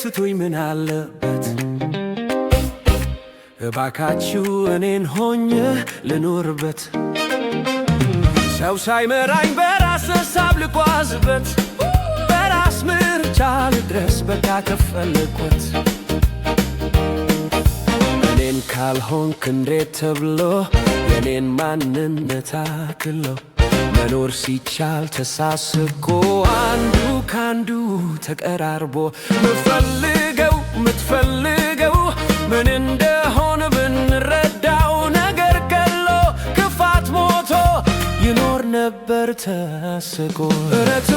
ስጡኝ ምን አለበት እባካችሁ እኔን ሆኜ ልኖርበት ሰው ሳይመራኝ በራስ ሐሳብ ልጓዝበት በራስ ምርጫ ልድረስ በቃ ከፈለኩት እኔን ካልሆንክ እንዴት ተብሎ የኔን ማንነት አክሎ መኖር ሲቻል ተሳስቆ አንዱ ካንዱ ተቀራርቦ ምትፈልገው ምን እንደሆነ ብንረዳው ነገር ገሎ ክፋት ሞቶ ይኖር ነበር ተስቆ እረቱ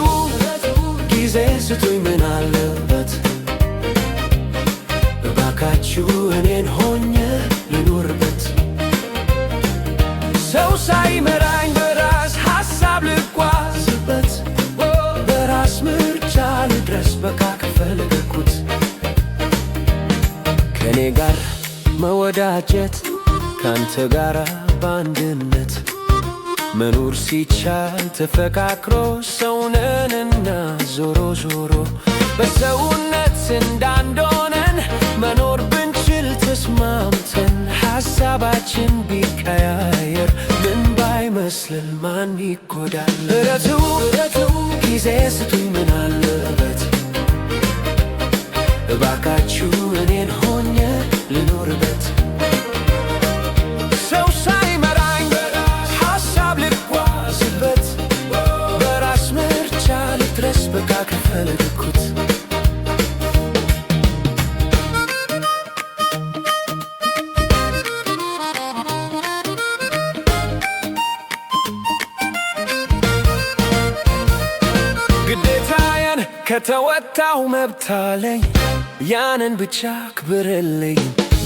ጊዜ ስጡኝ ምን አለበት እባካችሁ እኔን ሆኜ ልኖርበት ሰው ሳይመራኝ በራስ ሐሳብ ልጓዝበት በራስ ምርጫ ልድረስ በቃ ከፈለኩት ከኔ ጋር መወዳጀት ካንተ ጋር በአንድነት መኖር ሲቻል ተፈቃቅሮ ሰውነንና ዞሮ ዞሮ በሰውነት እንዳንዶነን መኖር ብንችል ተስማምተን ሐሳባችን ቢቀያየር ምን ባይመስልን ማን ይጎዳል እረቱ ጊዜ ስጡኝ ምን አለበት እባካችሁ እኔን ሆኜ ልኖርበት ሰው ሳይመራኝ በራስ ሐሳብ ልጓዝበት በራስ ምርጫ ልድረስ በቃ ከፈለኩት ግዴታዬን ከተወጣሁ መብት አለኝ ያንን ብቻ ክብርልኝ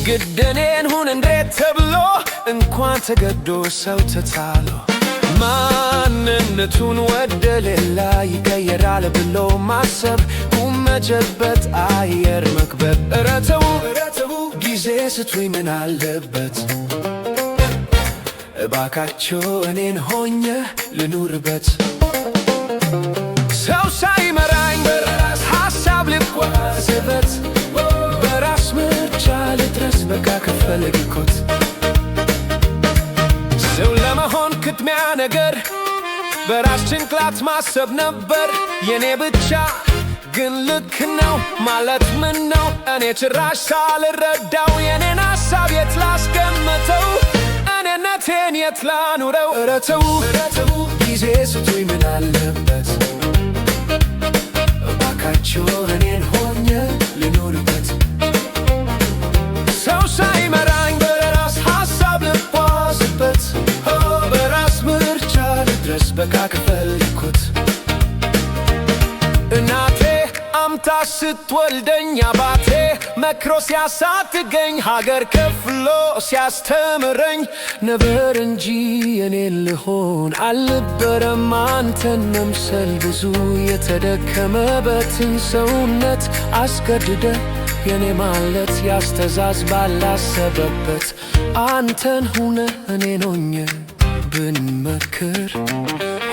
ግድኔን ሁን እንዴት ተብሎ እንኳን ተገዶ ሰው ተታሎ ማንነቱን ወደ ሌላ ይቀየራል ብሎ ማሰብ መጨበጥ አየር መክበብ እረተው ጊዜ ስጡኝ ምን አለበት እባካችሁ እኔን ሆኜ ልኑርበት ሰው ሳይመራኝ በራስ ሐሳብ ልጓዝበት በራስ ምርጫ ልድረስ በቃ ከፈለኩት ሰው ለመሆን ቅድሚያ ነገር በራስ ጭንቅላት ማሰብ ነበር የኔ ብቻ ግን ልክ ነው ማለት ምን ነው እኔ ጭራሽ ሳልረዳው የኔን ሐሳብ የት ላስቀምጠው እኔነቴን የት ላኑረው እረተው ጊዜ ስጡኝ ምን አለበት እባካችሁ እኔን ሆኜ ልኖርበት ሰው ሳይመራኝ በራስ ሐሳብ ልጓዝበት በራስ ምርጫ ልድረስ በቃ ከፈለኩት እናቴ አምታ ስትወልደኝ አባቴ መክሮ ሲያሳድገኝ ሀገር ከፍሎ ሲያስተምረኝ ነበር እንጂ የኔን ልሆን አልነበረም አንተን መምሰል ብዙ የተደከመበትን ሰውነት አስገድደ የኔ ማለት ያስተዛዝ ባላሰበበት አንተን ሁነ እኔን ሆኜ ብንመክር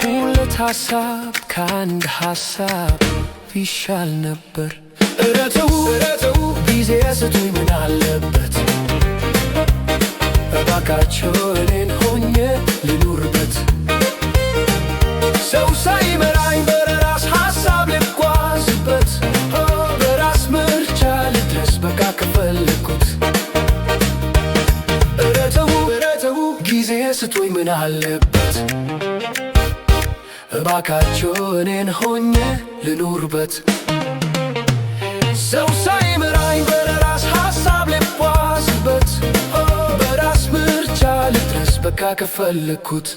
ሁለት ሐሳብ ከአንድ ሐሳብ ይሻል ነበር እረተው ጊዜ ስጡኝ ምን አለበት እባካችሁ እኔን ሆኜ ልኑርበት ሰው ሳይመራኝ በራስ ሐሳብ ልጓዝበት በራስ ምርጫ ልድረስ በቃ ከፈለኩት እረተው ጊዜ ስጡኝ ምን አለበት እባካችሁ እኔን ሆኜ ልኑርበት ሰው ሳይመራኝ በራስ ሐሳብ ልጓዝበት በራስ ምርጫ ልድረስ በቃ ከፈለኩት